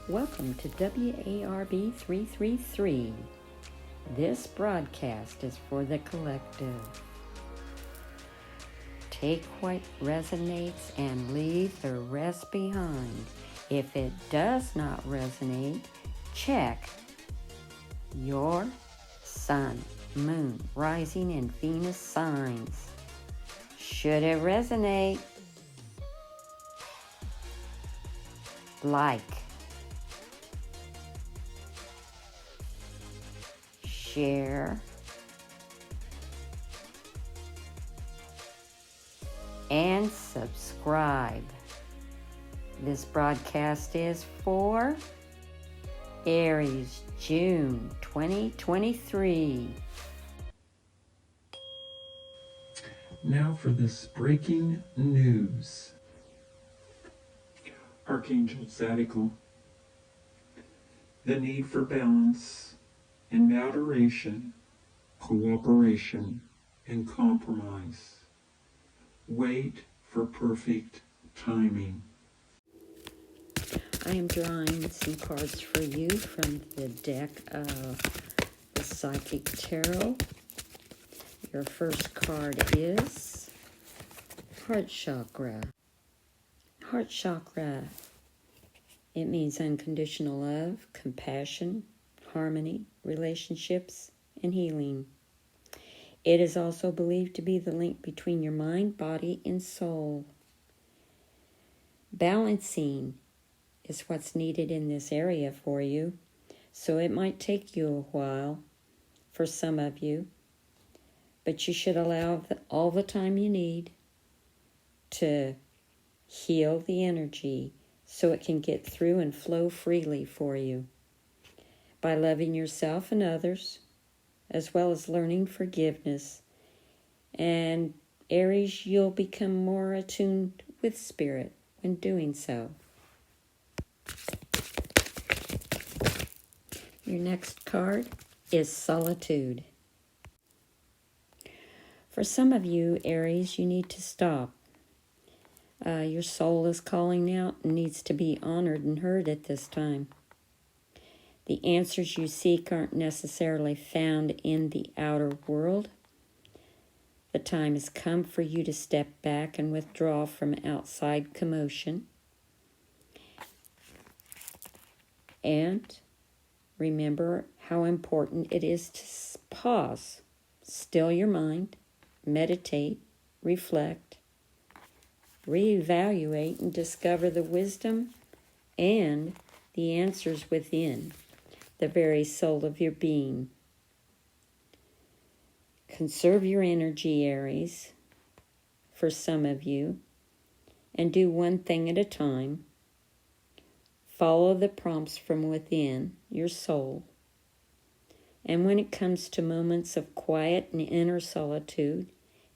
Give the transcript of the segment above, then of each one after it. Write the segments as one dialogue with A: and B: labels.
A: Welcome to WARB 333. This broadcast is for the collective. Take what resonates and leave the rest behind. If it does not resonate, check your sun, moon, rising, and Venus signs. Should it resonate, like, share, and subscribe. This broadcast is for Aries, June 2023.
B: Now for this breaking news. Archangel Zadkiel. The need for balance and moderation, cooperation, and compromise. Wait for perfect timing.
A: I am drawing some cards for you from the deck of the Psychic Tarot. Your first card is Heart Chakra. Heart Chakra, it means unconditional love, compassion, harmony, relationships, and healing. It is also believed to be the link between your mind, body, and soul. Balancing is what's needed in this area for you, so it might take you a while for some of you, but you should allow all the time you need to heal the energy so it can get through and flow freely for you. By loving yourself and others, as well as learning forgiveness. And Aries, you'll become more attuned with spirit when doing so. Your next card is Solitude. For some of you, Aries, you need to stop. Your soul is calling out and needs to be honored and heard at this time. The answers you seek aren't necessarily found in the outer world. The time has come for you to step back and withdraw from outside commotion. And remember how important it is to pause, still your mind, meditate, reflect, reevaluate, and discover the wisdom and the answers within the very soul of your being. Conserve your energy, Aries, for some of you, and do one thing at a time. Follow the prompts from within your soul. And when it comes to moments of quiet and inner solitude,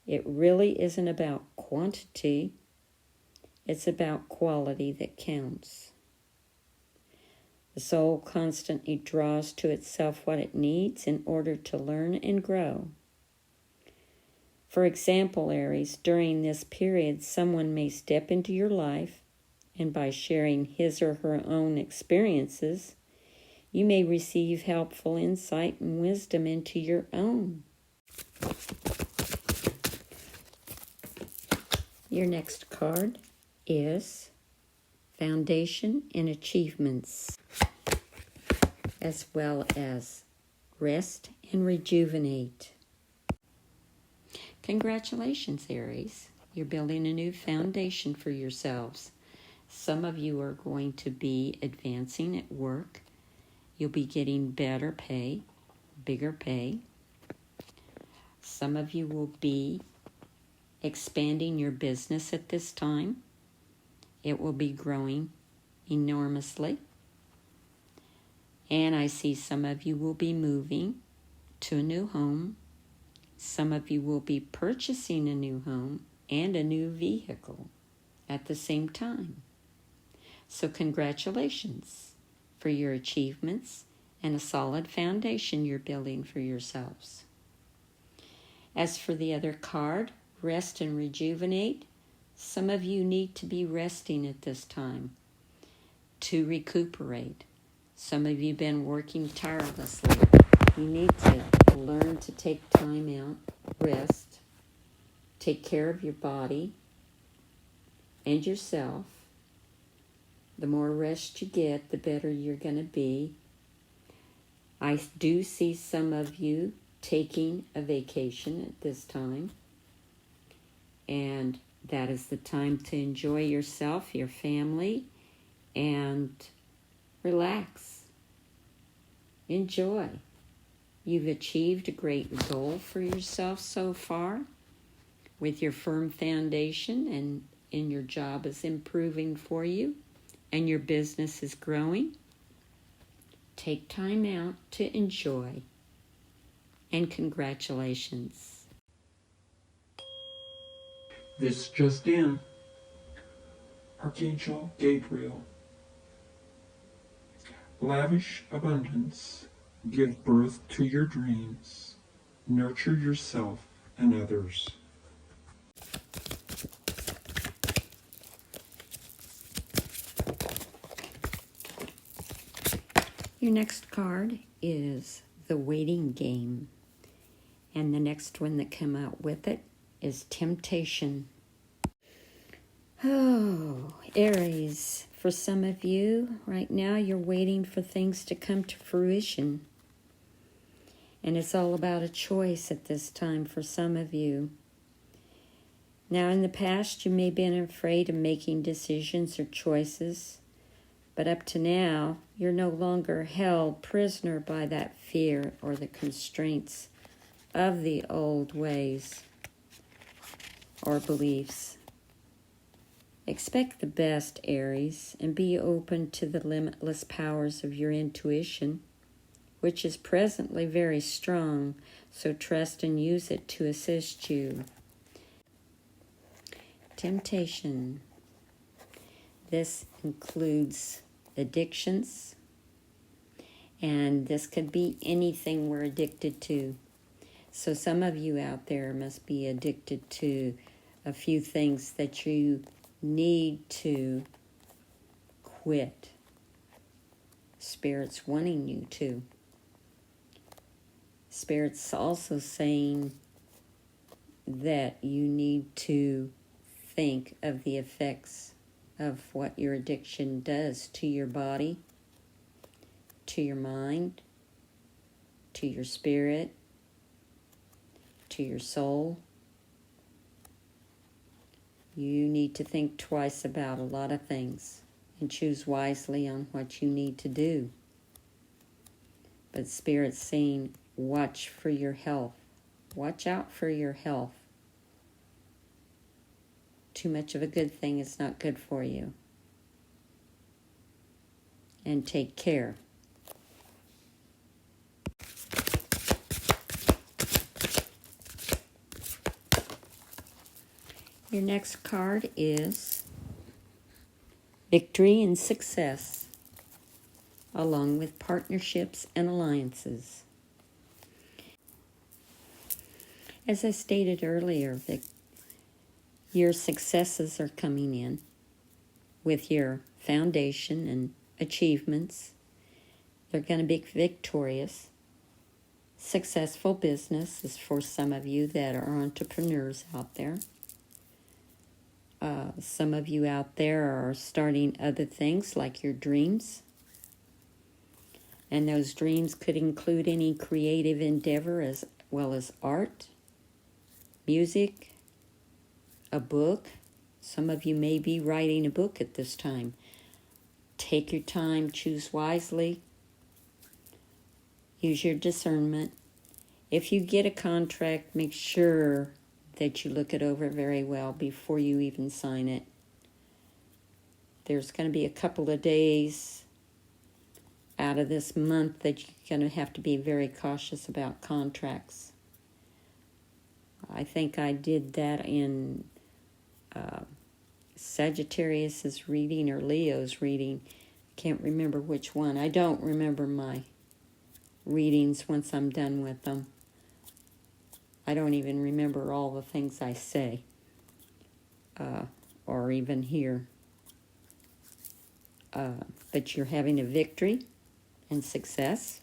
A: it really isn't about quantity, it's about quality that counts. The soul constantly draws to itself what it needs in order to learn and grow. For example, Aries, during this period, someone may step into your life, and by sharing his or her own experiences, you may receive helpful insight and wisdom into your own. Your next card is Foundation and Achievements, as well as Rest and Rejuvenate. Congratulations, Aries. You're building a new foundation for yourselves. Some of you are going to be advancing at work. You'll be getting better pay, bigger pay. Some of you will be expanding your business at this time. It will be growing enormously. And I see some of you will be moving to a new home. Some of you will be purchasing a new home and a new vehicle at the same time. So congratulations for your achievements and a solid foundation you're building for yourselves. As for the other card, Rest and Rejuvenate, some of you need to be resting at this time. to recuperate. Some of you have been working tirelessly. You need to learn to take time out, rest, take care of your body and yourself. The more rest you get, the better you're going to be. I do see some of you taking a vacation at this time, and that is the time to enjoy yourself, your family, and relax. Enjoy. You've achieved a great goal for yourself so far with your firm foundation, and your job is improving for you and your business is growing. Take time out to enjoy, and congratulations.
B: This just in. Archangel Gabriel. Lavish abundance. Give birth to your dreams. Nurture yourself and others.
A: Your next card is the Waiting Game. And the next one that come out with it is Temptation. Oh, Aries, for some of you, right now you're waiting for things to come to fruition. And it's all about a choice at this time for some of you. Now, in the past, you may have been afraid of making decisions or choices. But up to now, you're no longer held prisoner by that fear or the constraints of the old ways or beliefs. Expect the best, Aries, and be open to the limitless powers of your intuition, which is presently very strong, so trust and use it to assist you. Temptation. This includes addictions, and this could be anything we're addicted to. So some of you out there must be addicted to a few things that you need to quit. Spirit's wanting you to. Spirit's also saying that you need to think of the effects of what your addiction does to your body, to your mind, to your spirit, to your soul. You need to think twice about a lot of things and choose wisely on what you need to do. But Spirit's saying, watch for your health. Watch out for your health. Too much of a good thing is not good for you. And take care. Your next card is Victory and Success, along with partnerships and alliances. As I stated earlier, your successes are coming in with your foundation and achievements. They're going to be victorious. Successful business is for some of you that are entrepreneurs out there. Some of you out there are starting other things like your dreams. And those dreams could include any creative endeavor as well as art, music, a book. Some of you may be writing a book at this time. Take your time, choose wisely, use your discernment. If you get a contract, make sure that you look it over very well before you even sign it. There's going to be a couple of days out of this month that you're going to have to be very cautious about contracts. I think I did that in Sagittarius's reading or Leo's reading. Can't remember which one. I don't remember my readings once I'm done with them. I don't even remember all the things I say or even hear. but you're having a victory and success.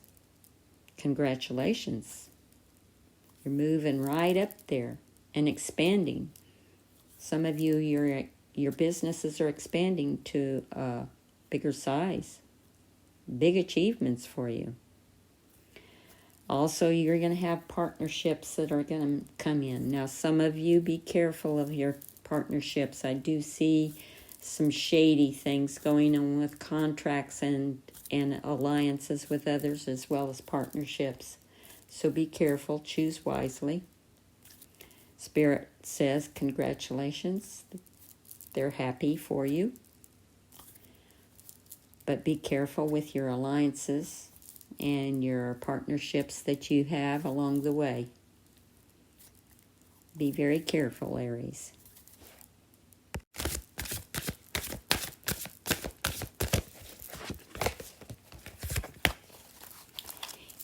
A: Congratulations. You're moving right up there and expanding. Some of you, your businesses are expanding to a bigger size. Big achievements for you. Also, you're going to have partnerships that are going to come in. Now, some of you, be careful of your partnerships. I do see some shady things going on with contracts and alliances with others, as well as partnerships. So be careful, choose wisely. Spirit says congratulations. They're happy for you. But be careful with your alliances and your partnerships that you have along the way. Be very careful, Aries.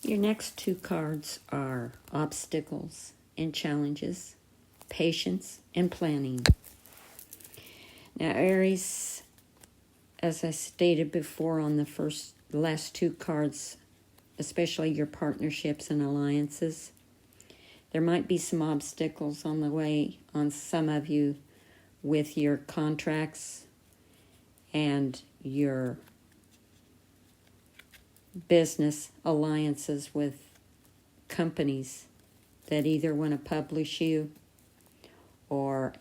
A: Your next two cards are obstacles and challenges, patience and planning. Now, Aries, as I stated before on the last two cards, especially your partnerships and alliances, there might be some obstacles on the way on some of you with your contracts and your business alliances with companies that either want to publish you or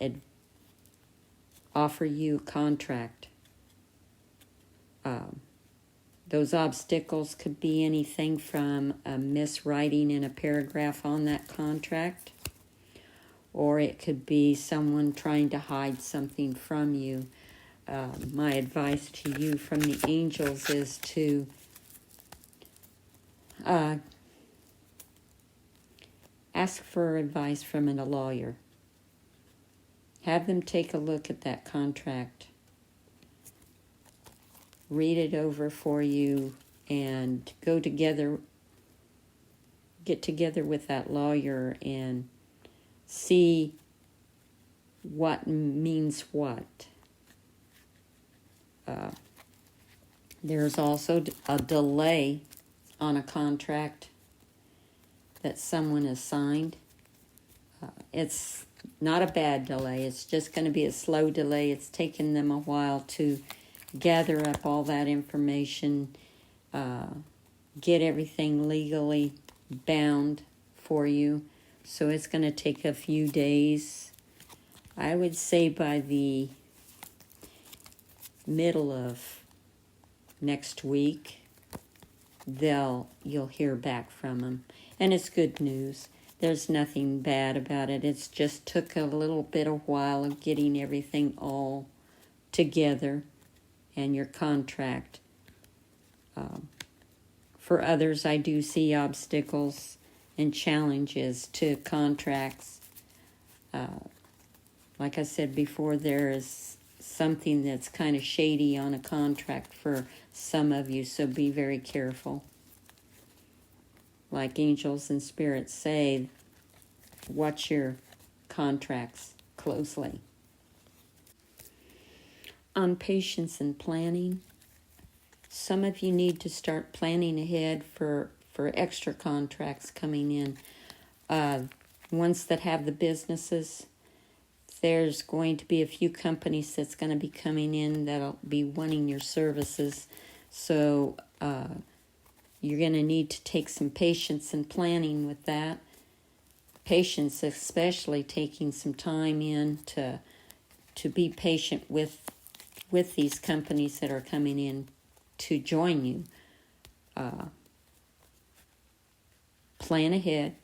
A: offer you a contract. Those obstacles could be anything from a miswriting in a paragraph on that contract, or it could be someone trying to hide something from you. My advice to you from the angels is to ask for advice from a lawyer. Have them take a look at that contract. Read it over for you and get together with that lawyer and see what means what. There's also a delay on a contract that someone has signed. It's not a bad delay. It's just going to be a slow delay. It's taken them a while to gather up all that information, get everything legally bound for you. So it's going to take a few days. I would say by the middle of next week, you'll hear back from them. And it's good news. There's nothing bad about it. It's just took a little bit of while of getting everything all together and your contract. For others, I do see obstacles and challenges to contracts. Like I said before, there is something that's kind of shady on a contract for some of you, so be very careful. Like angels and spirits say, watch your contracts closely. On patience and planning, some of you need to start planning ahead for extra contracts coming in. Ones that have the businesses, there's going to be a few companies that's going to be coming in that'll be wanting your services. So you're going to need to take some patience and planning with that. Patience, especially taking some time in to be patient with these companies that are coming in to join you. Plan ahead.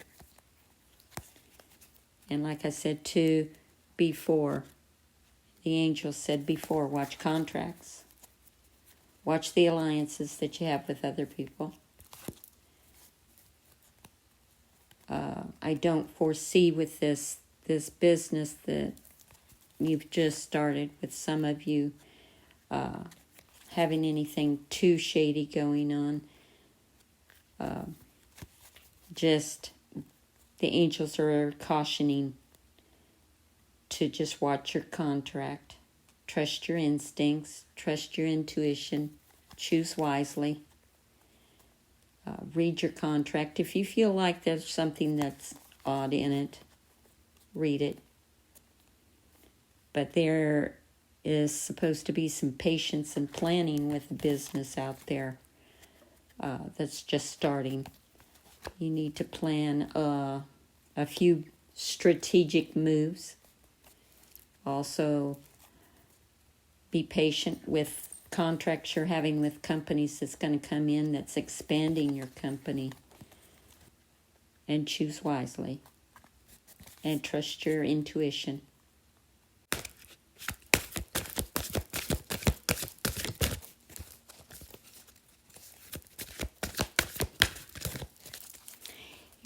A: And like I said too before, the angel said before, watch contracts. Watch the alliances that you have with other people. I don't foresee with this business that you've just started with some of you having anything too shady going on. Just the angels are cautioning to just watch your contract. Trust your instincts. Trust your intuition. choose wisely. Read your contract. If you feel like there's something that's odd in it, read it. But there is supposed to be some patience and planning with the business out there that's just starting. You need to plan a few strategic moves. Also, be patient with contracts you're having with companies that's going to come in that's expanding your company. And choose wisely. And trust your intuition.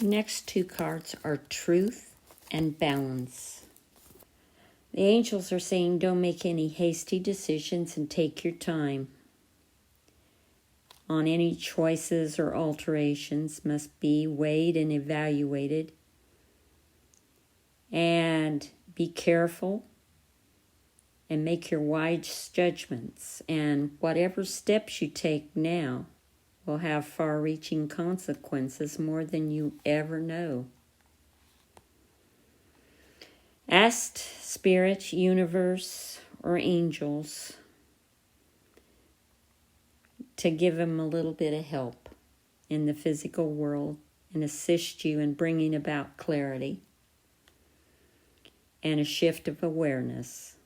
A: Next two cards are truth and balance. The angels are saying don't make any hasty decisions and take your time. On any choices or alterations must be weighed and evaluated. And be careful and make your wise judgments. And whatever steps you take now will have far-reaching consequences, more than you ever know. Ask Spirit, Universe, or angels to give them a little bit of help in the physical world and assist you in bringing about clarity and a shift of awareness.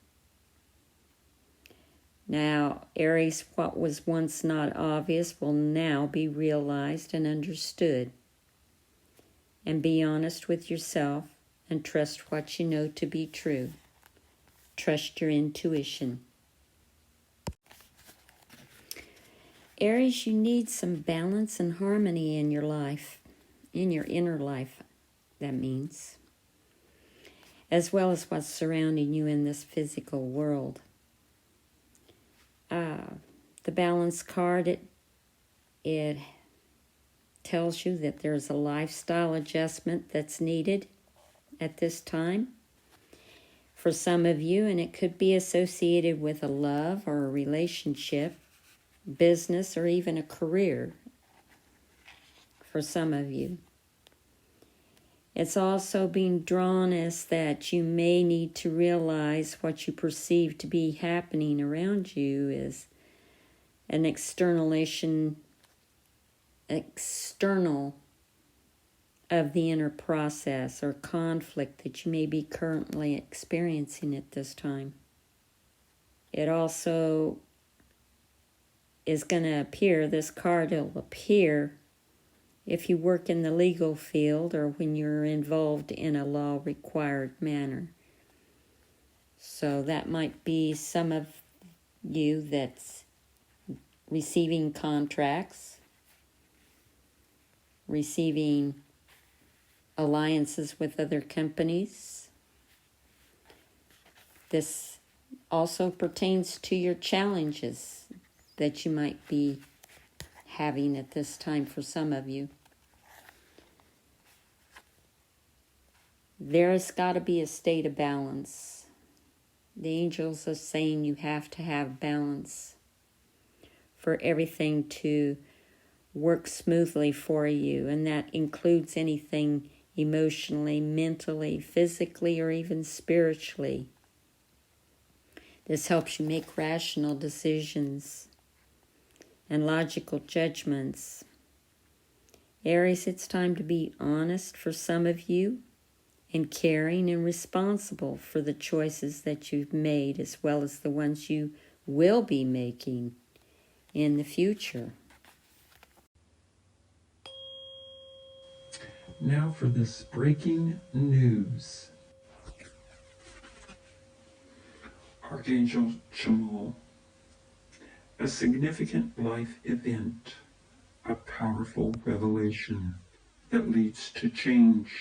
A: Now, Aries, what was once not obvious will now be realized and understood. And be honest with yourself and trust what you know to be true. Trust your intuition. Aries, you need some balance and harmony in your life, in your inner life, that means, as well as what's surrounding you in this physical world. The balance card, it tells you that there's a lifestyle adjustment that's needed at this time for some of you, and it could be associated with a love or a relationship, business, or even a career for some of you. It's also being drawn as that you may need to realize what you perceive to be happening around you is an external of the inner process or conflict that you may be currently experiencing at this time. It also is going to appear, this card will appear if you work in the legal field or when you're involved in a law-required manner. So that might be some of you that's receiving contracts, receiving alliances with other companies. This also pertains to your challenges that you might be having at this time for some of you. There's got to be a state of balance. The angels are saying you have to have balance for everything to work smoothly for you, and that includes anything emotionally, mentally, physically, or even spiritually. This helps you make rational decisions and logical judgments. Aries, it's time to be honest for some of you and caring and responsible for the choices that you've made as well as the ones you will be making in the future.
B: Now for this breaking news. Archangel Jamal. A significant life event. A powerful revelation that leads to change.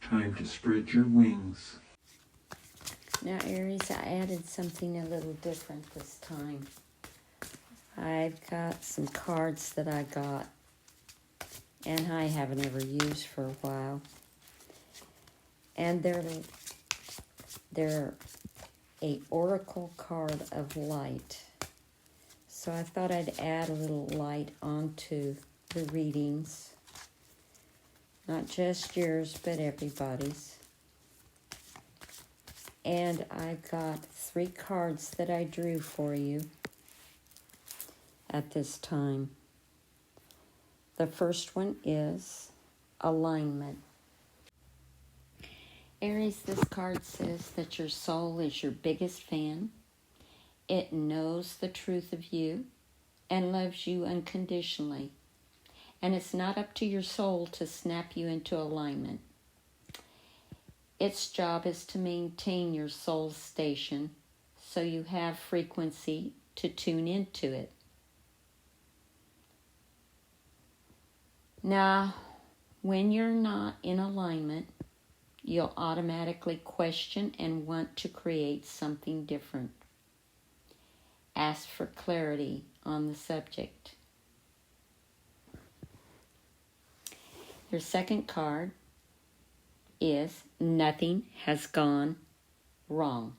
B: Time to spread your wings.
A: Now, Aries, I added something a little different this time. I've got some cards that I got and I haven't ever used for a while. And they're a oracle card of light. So I thought I'd add a little light onto the readings. Not just yours, but everybody's. And I've got 3 cards that I drew for you at this time. The first one is alignment. Aries, this card says that your soul is your biggest fan. It knows the truth of you and loves you unconditionally. And it's not up to your soul to snap you into alignment. Its job is to maintain your soul's station so you have frequency to tune into it. Now, when you're not in alignment, you'll automatically question and want to create something different. Ask for clarity on the subject. Your second card is nothing has gone wrong.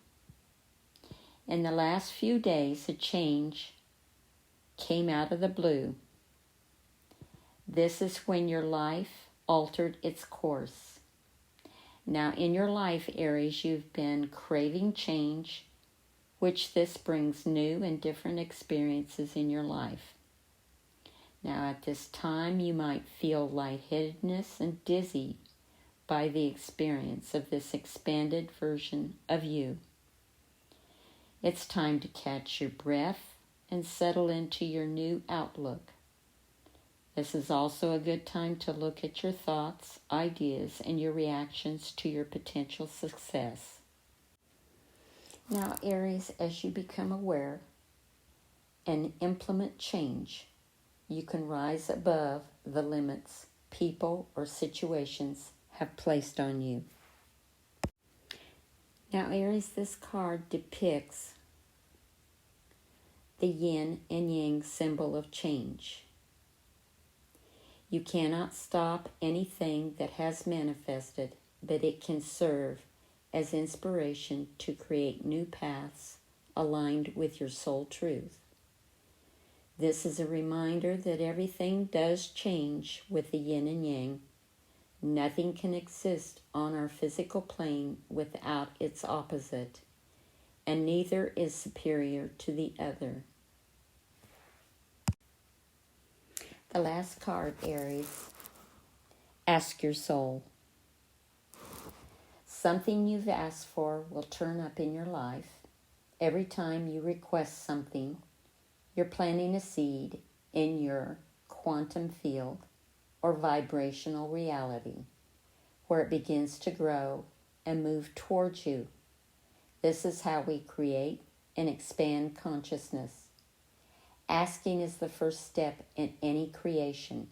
A: In the last few days, a change came out of the blue. This is when your life altered its course. Now, in your life, Aries, you've been craving change, which this brings new and different experiences in your life. Now, at this time, you might feel lightheadedness and dizzy by the experience of this expanded version of you. It's time to catch your breath and settle into your new outlook. This is also a good time to look at your thoughts, ideas, and your reactions to your potential success. Now, Aries, as you become aware and implement change, you can rise above the limits people or situations have placed on you. Now, Aries, this card depicts the yin and yang symbol of change. You cannot stop anything that has manifested, but it can serve as inspiration to create new paths aligned with your soul truth. This is a reminder that everything does change with the yin and yang. Nothing can exist on our physical plane without its opposite, and neither is superior to the other. The last card, Aries. Ask your soul. Something you've asked for will turn up in your life. Every time you request something, you're planting a seed in your quantum field or vibrational reality, where it begins to grow and move towards you. This is how we create and expand consciousness. Asking is the first step in any creation.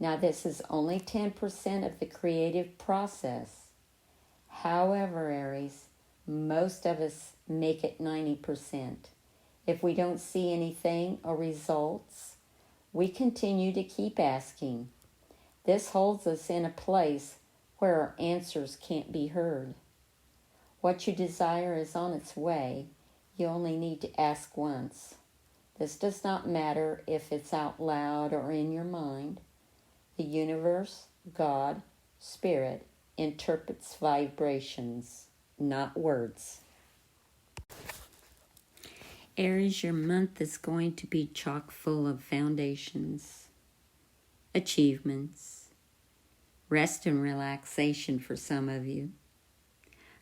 A: Now, this is only 10% of the creative process. However, Aries, most of us make it 90%. If we don't see anything or results, we continue to keep asking. This holds us in a place where our answers can't be heard. What you desire is on its way. You only need to ask once. This does not matter if it's out loud or in your mind. The universe, God, Spirit, interprets vibrations, not words. Aries, your month is going to be chock full of foundations, achievements, rest and relaxation for some of you,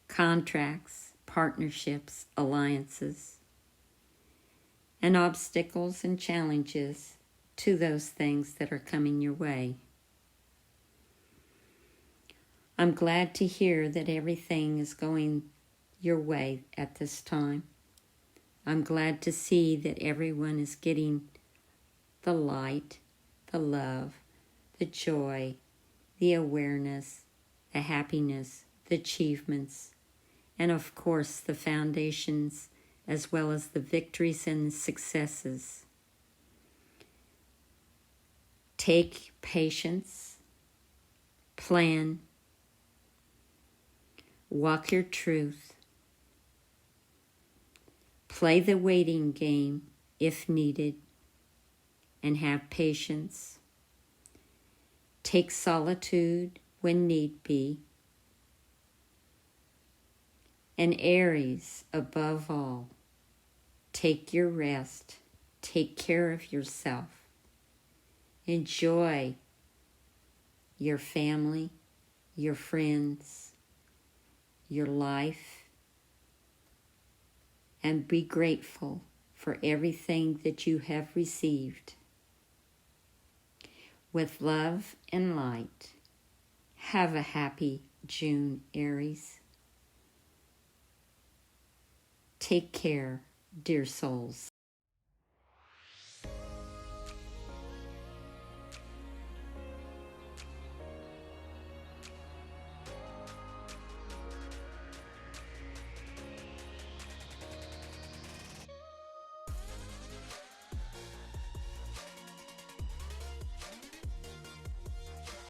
A: contracts, partnerships, alliances, and obstacles and challenges to those things that are coming your way. I'm glad to hear that everything is going your way at this time. I'm glad to see that everyone is getting the light, the love, the joy, the awareness, the happiness, the achievements, and of course the foundations as well as the victories and the successes. Take patience, plan, walk your truth, play the waiting game if needed, and have patience. Take solitude when need be. And Aries, above all, take your rest. Take care of yourself. Enjoy your family, your friends, your life, and be grateful for everything that you have received. With love and light, have a happy June, Aries. Take care, dear souls.